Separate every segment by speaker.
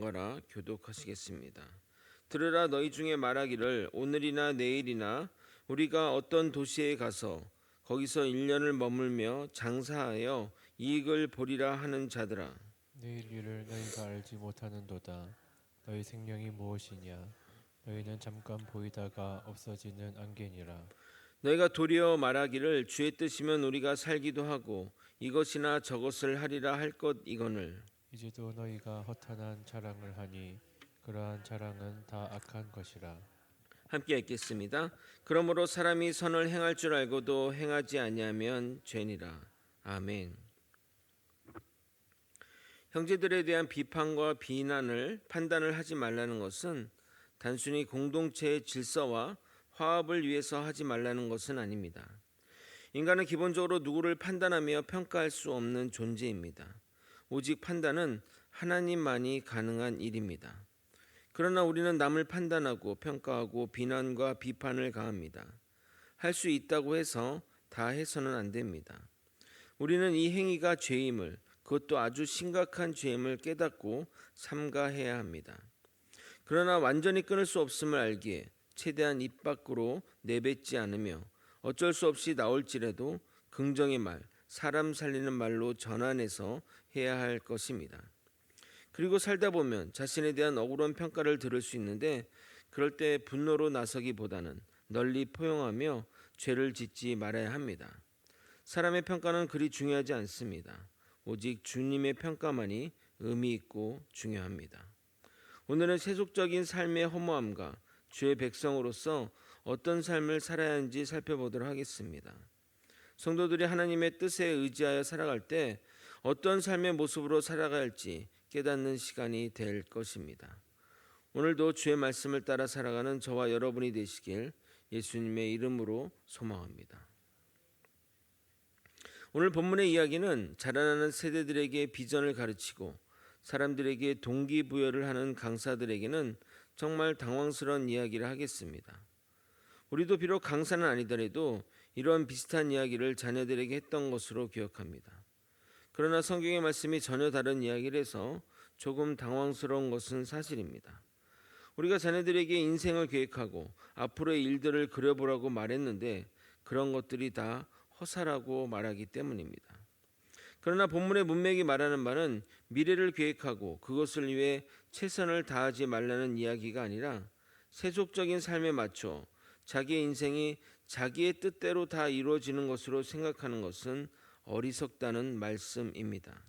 Speaker 1: 거라 교독하시겠습니다. 들으라 너희 중에 말하기를 오늘이나 내일이나 우리가 어떤 도시에 가서 거기서 1년을 머물며 장사하여 이익을 보리라 하는 자들아,
Speaker 2: 내일 일을 너희가 알지 못하는도다. 너희 생명이 무엇이냐? 너희는 잠깐 보이다가 없어지는 안개니라.
Speaker 1: 너희가 도리어 말하기를 주의 뜻이면 우리가 살기도 하고 이것이나 저것을 하리라 할 것 이거늘.
Speaker 2: 이제도 너희가 허탄한 자랑을 하니 그러한 자랑은 다 악한 것이라.
Speaker 1: 함께 읽겠습니다. 그러므로 사람이 선을 행할 줄 알고도 행하지 아니하면 죄니라. 아멘. 형제들에 대한 비판과 비난을 판단을 하지 말라는 것은 단순히 공동체의 질서와 화합을 위해서 하지 말라는 것은 아닙니다. 인간은 기본적으로 누구를 판단하며 평가할 수 없는 존재입니다. 오직 판단은 하나님만이 가능한 일입니다. 그러나 우리는 남을 판단하고 평가하고 비난과 비판을 가합니다. 할 수 있다고 해서 다 해서는 안 됩니다. 우리는 이 행위가 죄임을, 그것도 아주 심각한 죄임을 깨닫고 삼가해야 합니다. 그러나 완전히 끊을 수 없음을 알기에 최대한 입 밖으로 내뱉지 않으며 어쩔 수 없이 나올지라도 긍정의 말, 사람 살리는 말로 전환해서 해야 할 것입니다. 그리고 살다 보면 자신에 대한 억울한 평가를 들을 수 있는데 그럴 때 분노로 나서기보다는 널리 포용하며 죄를 짓지 말아야 합니다. 사람의 평가는 그리 중요하지 않습니다. 오직 주님의 평가만이 의미 있고 중요합니다. 오늘은 세속적인 삶의 허무함과 주의 백성으로서 어떤 삶을 살아야 하는지 살펴보도록 하겠습니다. 성도들이 하나님의 뜻에 의지하여 살아갈 때 어떤 삶의 모습으로 살아가야 할지 깨닫는 시간이 될 것입니다. 오늘도 주의 말씀을 따라 살아가는 저와 여러분이 되시길 예수님의 이름으로 소망합니다. 오늘 본문의 이야기는 자라나는 세대들에게 비전을 가르치고 사람들에게 동기부여를 하는 강사들에게는 정말 당황스러운 이야기를 하겠습니다. 우리도 비록 강사는 아니더라도 이런 비슷한 이야기를 자녀들에게 했던 것으로 기억합니다. 그러나 성경의 말씀이 전혀 다른 이야기를 해서 조금 당황스러운 것은 사실입니다. 우리가 자녀들에게 인생을 계획하고 앞으로의 일들을 그려보라고 말했는데 그런 것들이 다 허사라고 말하기 때문입니다. 그러나 본문의 문맥이 말하는 바는 미래를 계획하고 그것을 위해 최선을 다하지 말라는 이야기가 아니라 세속적인 삶에 맞춰 자기의 인생이 자기의 뜻대로 다 이루어지는 것으로 생각하는 것은 어리석다는 말씀입니다.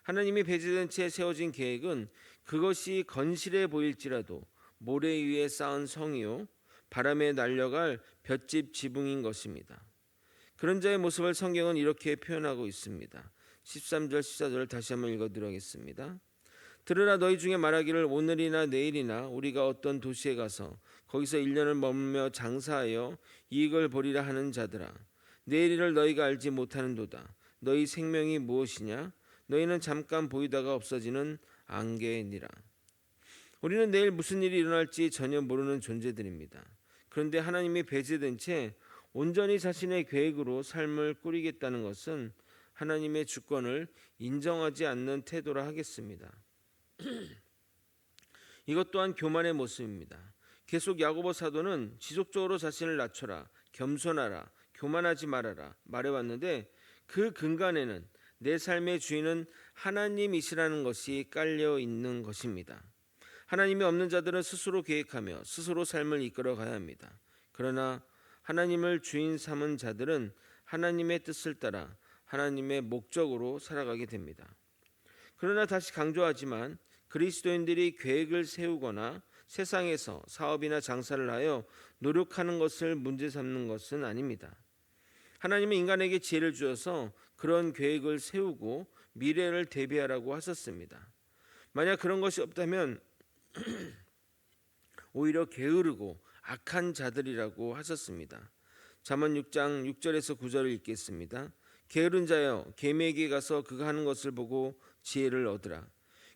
Speaker 1: 하나님이 배제된 채 세워진 계획은 그것이 건실해 보일지라도 모래 위에 쌓은 성이요 바람에 날려갈 볏짚 지붕인 것입니다. 그런 자의 모습을 성경은 이렇게 표현하고 있습니다. 13절 14절을 다시 한번 읽어드리겠습니다. 들으라 너희 중에 말하기를 오늘이나 내일이나 우리가 어떤 도시에 가서 거기서 1년을 머물며 장사하여 이익을 보리라 하는 자들아, 내일을 너희가 알지 못하는도다. 너희 생명이 무엇이냐? 너희는 잠깐 보이다가 없어지는 안개니라. 우리는 내일 무슨 일이 일어날지 전혀 모르는 존재들입니다. 그런데 하나님이 배제된 채 온전히 자신의 계획으로 삶을 꾸리겠다는 것은 하나님의 주권을 인정하지 않는 태도라 하겠습니다. 이것 또한 교만의 모습입니다. 계속 야고보 사도는 지속적으로 자신을 낮춰라, 겸손하라, 교만하지 말아라 말해왔는데 그 근간에는 내 삶의 주인은 하나님이시라는 것이 깔려 있는 것입니다. 하나님이 없는 자들은 스스로 계획하며 스스로 삶을 이끌어가야 합니다. 그러나 하나님을 주인 삼은 자들은 하나님의 뜻을 따라 하나님의 목적으로 살아가게 됩니다. 그러나 다시 강조하지만 그리스도인들이 계획을 세우거나 세상에서 사업이나 장사를 하여 노력하는 것을 문제 삼는 것은 아닙니다. 하나님은 인간에게 지혜를 주어서 그런 계획을 세우고 미래를 대비하라고 하셨습니다. 만약 그런 것이 없다면 오히려 게으르고 악한 자들이라고 하셨습니다. 잠언 6장 6절에서 9절을 읽겠습니다. 게으른 자여 개미에게 가서 그가 하는 것을 보고 지혜를 얻으라.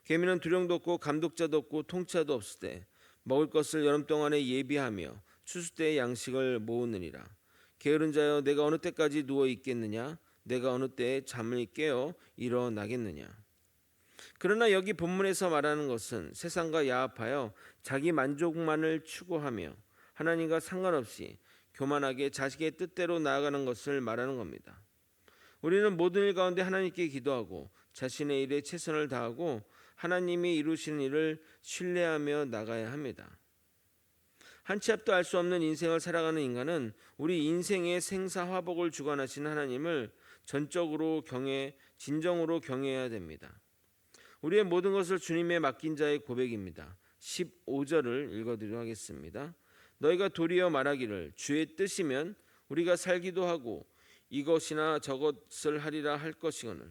Speaker 1: 개미는 두령도 없고 감독자도 없고 통치자도 없을 때 먹을 것을 여름 동안에 예비하며 추수 때의 양식을 모으느니라. 게으른 자여 내가 어느 때까지 누워 있겠느냐? 내가 어느 때에 잠을 깨어 일어나겠느냐? 그러나 여기 본문에서 말하는 것은 세상과 야합하여 자기 만족만을 추구하며 하나님과 상관없이 교만하게 자식의 뜻대로 나아가는 것을 말하는 겁니다. 우리는 모든 일 가운데 하나님께 기도하고 자신의 일에 최선을 다하고 하나님이 이루시는 일을 신뢰하며 나가야 합니다. 한 치 앞도 알 수 없는 인생을 살아가는 인간은 우리 인생의 생사화복을 주관하시는 하나님을 전적으로 진정으로 경외해야 됩니다. 우리의 모든 것을 주님에 맡긴 자의 고백입니다. 15절을 읽어드리도록 하겠습니다. 너희가 도리어 말하기를 주의 뜻이면 우리가 살기도 하고 이것이나 저것을 하리라 할 것이거늘.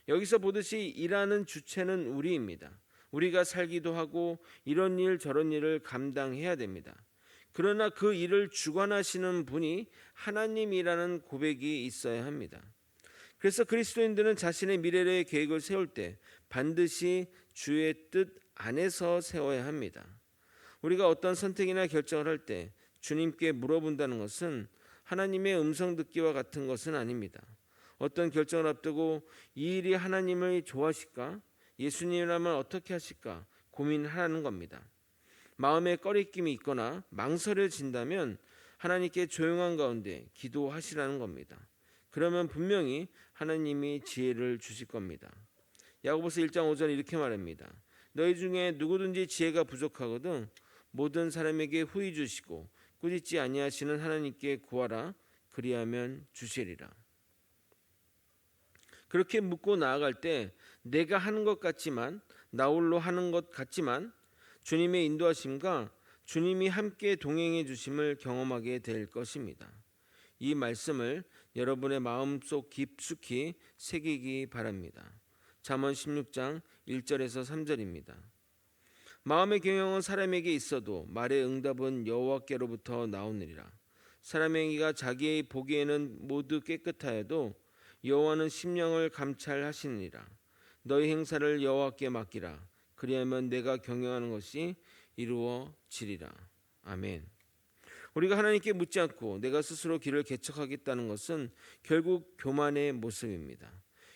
Speaker 1: 여기서 보듯이 일하는 주체는 우리입니다. 우리가 살기도 하고 이런 일 저런 일을 감당해야 됩니다. 그러나 그 일을 주관하시는 분이 하나님이라는 고백이 있어야 합니다. 그래서 그리스도인들은 자신의 미래의 계획을 세울 때 반드시 주의 뜻 안에서 세워야 합니다. 우리가 어떤 선택이나 결정을 할 때 주님께 물어본다는 것은 하나님의 음성 듣기와 같은 것은 아닙니다. 어떤 결정을 앞두고 이 일이 하나님을 좋아하실까? 예수님이라면 어떻게 하실까? 고민하라는 겁니다. 마음에 꺼리낌이 있거나 망설여진다면 하나님께 조용한 가운데 기도하시라는 겁니다. 그러면 분명히 하나님이 지혜를 주실 겁니다. 야고보서 1장 5절 이렇게 말합니다. 너희 중에 누구든지 지혜가 부족하거든 모든 사람에게 후히 주시고 꾸짖지 아니하시는 하나님께 구하라. 그리하면 주시리라. 그렇게 묻고 나아갈 때 내가 하는 것 같지만 나홀로 하는 것 같지만 주님의 인도하심과 주님이 함께 동행해 주심을 경험하게 될 것입니다. 이 말씀을 여러분의 마음속 깊숙이 새기기 바랍니다. 잠언 16장 1절에서 3절입니다. 마음의 경영은 사람에게 있어도 말의 응답은 여호와께로부터 나오느니라. 사람의 행위가 자기의 보기에는 모두 깨끗하여도 여호와는 심령을 감찰하시느니라. 너희 행사를 여호와께 맡기라. 그리하면 내가 경영하는 것이 이루어지리라. 아멘. 우리가 하나님께 묻지 않고 내가 스스로 길을 개척하겠다는 것은 결국 교만의 모습입니다.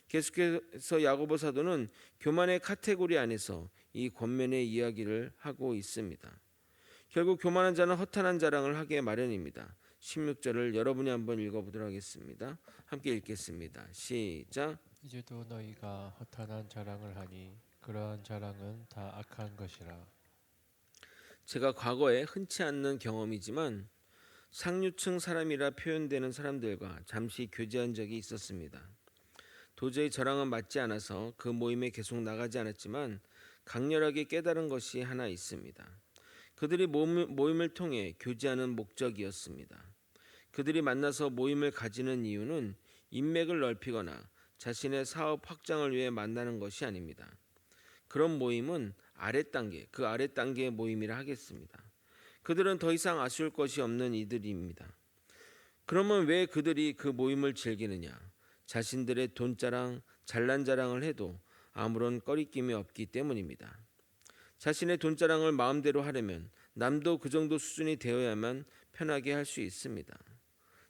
Speaker 1: 계속해서 야고보 사도는 교만의 카테고리 안에서 이 권면의 이야기를 하고 있습니다. 결국 교만한 자는 허탄한 자랑을 하게 마련입니다. 16절을 여러분이 한번 읽어보도록 하겠습니다. 함께 읽겠습니다. 시작.
Speaker 2: 이제도 너희가 허탄한 자랑을 하니 그러한 자랑은 다 악한 것이라.
Speaker 1: 제가 과거에 흔치 않는 경험이지만 상류층 사람이라 표현되는 사람들과 잠시 교제한 적이 있었습니다. 도저히 저랑은 맞지 않아서 그 모임에 계속 나가지 않았지만 강렬하게 깨달은 것이 하나 있습니다. 그들이 모임을 통해 교제하는 목적이었습니다. 그들이 만나서 모임을 가지는 이유는 인맥을 넓히거나 자신의 사업 확장을 위해 만나는 것이 아닙니다. 그런 모임은 그 아래 단계의 모임이라 하겠습니다. 그들은 더 이상 아쉬울 것이 없는 이들입니다. 그러면 왜 그들이 그 모임을 즐기느냐? 자신들의 돈자랑, 잘난 자랑을 해도 아무런 꺼리낌이 없기 때문입니다. 자신의 돈자랑을 마음대로 하려면 남도 그 정도 수준이 되어야만 편하게 할 수 있습니다.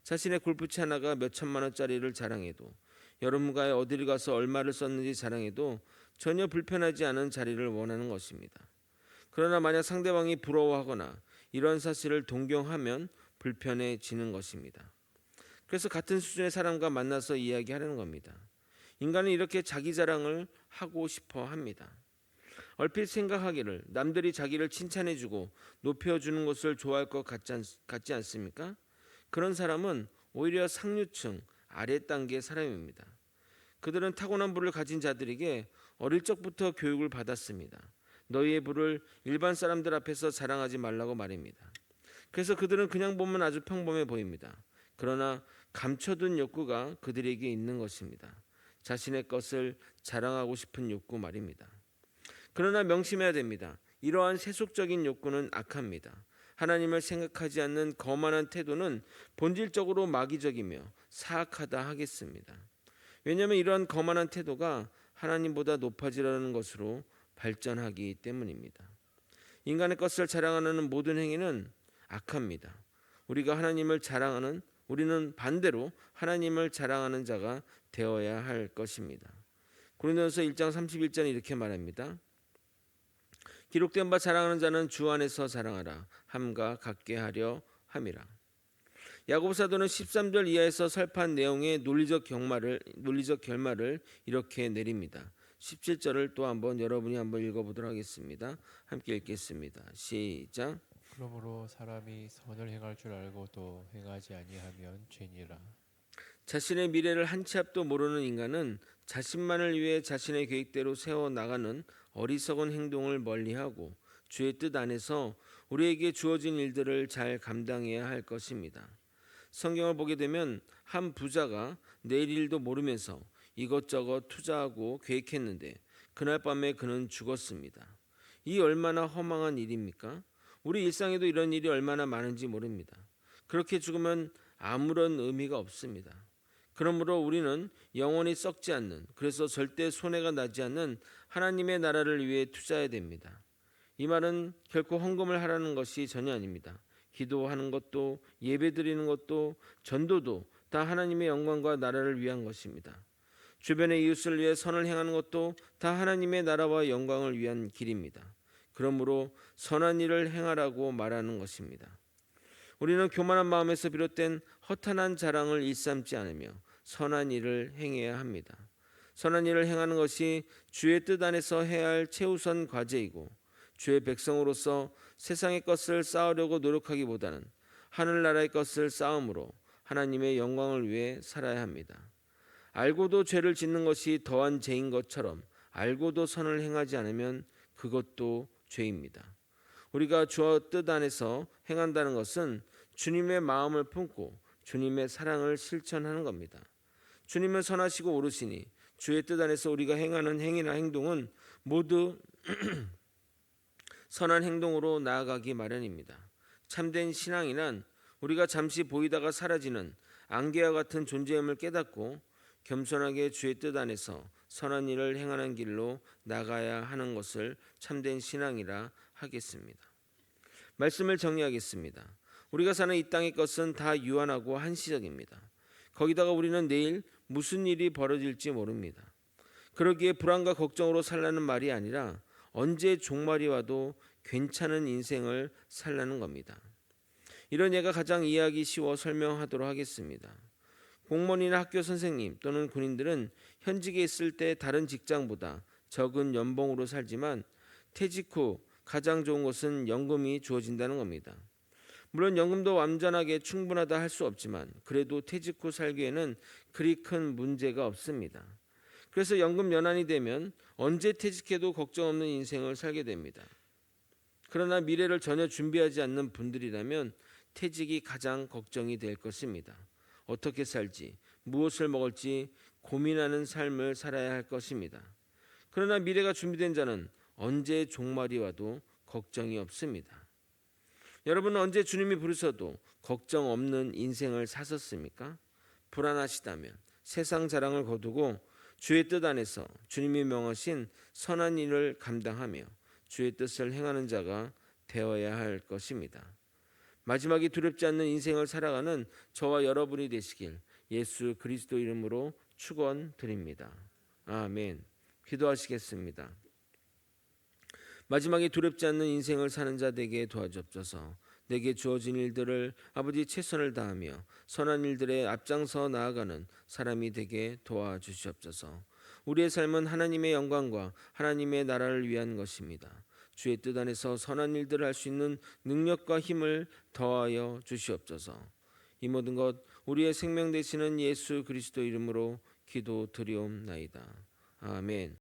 Speaker 1: 자신의 골프채 하나가 몇 천만 원짜리를 자랑해도 여러분과 어디를 가서 얼마를 썼는지 자랑해도 전혀 불편하지 않은 자리를 원하는 것입니다. 그러나 만약 상대방이 부러워하거나 이런 사실을 동경하면 불편해지는 것입니다. 그래서 같은 수준의 사람과 만나서 이야기하려는 겁니다. 인간은 이렇게 자기 자랑을 하고 싶어 합니다. 얼핏 생각하기를 남들이 자기를 칭찬해주고 높여주는 것을 좋아할 것 같지 않습니까? 그런 사람은 오히려 상류층 아래 단계의 사람입니다. 그들은 타고난 부를 가진 자들에게 어릴 적부터 교육을 받았습니다. 너희의 부를 일반 사람들 앞에서 자랑하지 말라고 말입니다. 그래서 그들은 그냥 보면 아주 평범해 보입니다. 그러나 감춰둔 욕구가 그들에게 있는 것입니다. 자신의 것을 자랑하고 싶은 욕구 말입니다. 그러나 명심해야 됩니다. 이러한 세속적인 욕구는 악합니다. 하나님을 생각하지 않는 거만한 태도는 본질적으로 마귀적이며 사악하다 하겠습니다. 왜냐하면 이러한 거만한 태도가 하나님보다 높아지려는 것으로 발전하기 때문입니다. 인간의 것을 자랑하는 모든 행위는 악합니다. 우리는 반대로 하나님을 자랑하는 자가 되어야 할 것입니다. 고린도전서 1장 31절에 이렇게 말합니다. 기록된 바 자랑하는 자는 주 안에서 자랑하라 함과 같게 하려 함이라. 야고보 사도는 13절 이하에서 설파한 내용의 논리적 결말을 이렇게 내립니다. 17절을 또 한번 여러분이 한번 읽어보도록 하겠습니다. 함께 읽겠습니다. 시작.
Speaker 2: 그러므로 사람이 선을 행할 줄 알고도 행하지 아니하면 죄니라.
Speaker 1: 자신의 미래를 한 치 앞도 모르는 인간은 자신만을 위해 자신의 계획대로 세워나가는 어리석은 행동을 멀리하고 주의 뜻 안에서 우리에게 주어진 일들을 잘 감당해야 할 것입니다. 성경을 보게 되면 한 부자가 내일 일도 모르면서 이것저것 투자하고 계획했는데 그날 밤에 그는 죽었습니다. 이 얼마나 허망한 일입니까? 우리 일상에도 이런 일이 얼마나 많은지 모릅니다. 그렇게 죽으면 아무런 의미가 없습니다. 그러므로 우리는 영원히 썩지 않는, 그래서 절대 손해가 나지 않는 하나님의 나라를 위해 투자해야 됩니다. 이 말은 결코 헌금을 하라는 것이 전혀 아닙니다. 기도하는 것도, 예배드리는 것도, 전도도 다 하나님의 영광과 나라를 위한 것입니다. 주변의 이웃을 위해 선을 행하는 것도 다 하나님의 나라와 영광을 위한 길입니다. 그러므로 선한 일을 행하라고 말하는 것입니다. 우리는 교만한 마음에서 비롯된 허탄한 자랑을 일삼지 않으며 선한 일을 행해야 합니다. 선한 일을 행하는 것이 주의 뜻 안에서 해야 할 최우선 과제이고, 주의 백성으로서 세상의 것을 쌓으려고 노력하기보다는 하늘나라의 것을 쌓음으로 하나님의 영광을 위해 살아야 합니다. 알고도 죄를 짓는 것이 더한 죄인 것처럼 알고도 선을 행하지 않으면 그것도 죄입니다. 우리가 주의 뜻 안에서 행한다는 것은 주님의 마음을 품고 주님의 사랑을 실천하는 겁니다. 주님은 선하시고 오르시니 주의 뜻 안에서 우리가 행하는 행위나 행동은 모두 선한 행동으로 나아가기 마련입니다. 참된 신앙이란 우리가 잠시 보이다가 사라지는 안개와 같은 존재임을 깨닫고 겸손하게 주의 뜻 안에서 선한 일을 행하는 길로 나가야 하는 것을 참된 신앙이라 하겠습니다. 말씀을 정리하겠습니다. 우리가 사는 이 땅의 것은 다 유한하고 한시적입니다. 거기다가 우리는 내일 무슨 일이 벌어질지 모릅니다. 그러기에 불안과 걱정으로 살라는 말이 아니라 언제 종말이 와도 괜찮은 인생을 살라는 겁니다. 이런 예가 가장 이해하기 쉬워 설명하도록 하겠습니다. 공무원이나 학교 선생님 또는 군인들은 현직에 있을 때 다른 직장보다 적은 연봉으로 살지만 퇴직 후 가장 좋은 것은 연금이 주어진다는 겁니다. 물론 연금도 완전하게 충분하다 할 수 없지만 그래도 퇴직 후 살기에는 그리 큰 문제가 없습니다. 그래서 연금 연한이 되면 언제 퇴직해도 걱정 없는 인생을 살게 됩니다. 그러나 미래를 전혀 준비하지 않는 분들이라면 퇴직이 가장 걱정이 될 것입니다. 어떻게 살지, 무엇을 먹을지 고민하는 삶을 살아야 할 것입니다. 그러나 미래가 준비된 자는 언제 종말이 와도 걱정이 없습니다. 여러분은 언제 주님이 부르셔도 걱정 없는 인생을 사셨습니까? 불안하시다면 세상 자랑을 거두고 주의 뜻 안에서 주님이 명하신 선한 일을 감당하며 주의 뜻을 행하는 자가 되어야 할 것입니다. 마지막이 두렵지 않는 인생을 살아가는 저와 여러분이 되시길 예수 그리스도 이름으로 축원드립니다. 아멘. 기도하시겠습니다. 마지막에 두렵지 않는 인생을 사는 자 되게 도와주옵소서. 내게 주어진 일들을 아버지 최선을 다하며 선한 일들에 앞장서 나아가는 사람이 되게 도와주시옵소서. 우리의 삶은 하나님의 영광과 하나님의 나라를 위한 것입니다. 주의 뜻 안에서 선한 일들을 할 수 있는 능력과 힘을 더하여 주시옵소서. 이 모든 것 우리의 생명 되시는 예수 그리스도 이름으로 기도드리옵나이다. 아멘.